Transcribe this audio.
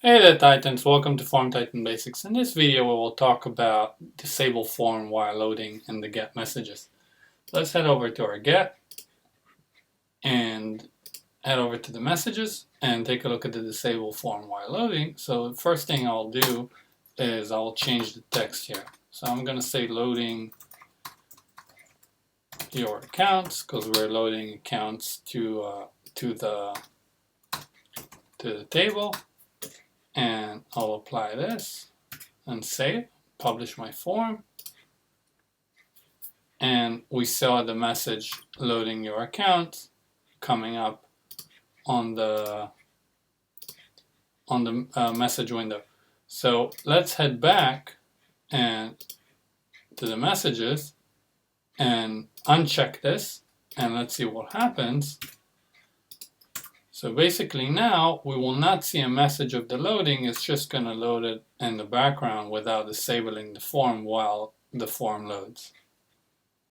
Hey there Titans, welcome to Form Titan Basics. In this video we will talk about disable form while loading in the get messages. Let's head over to our get and head over to the messages and take a look at the disable form while loading. So the first thing I'll do is I'll change the text here. So I'm going to say loading your accounts because we're loading accounts to the table. And I'll apply this and save, publish my form, and we saw the message loading your account coming up on the message window. So let's head back and to the messages and uncheck this, and let's see what happens. So basically now we will not see a message of the loading. It's just going to load it in the background without disabling the form while the form loads.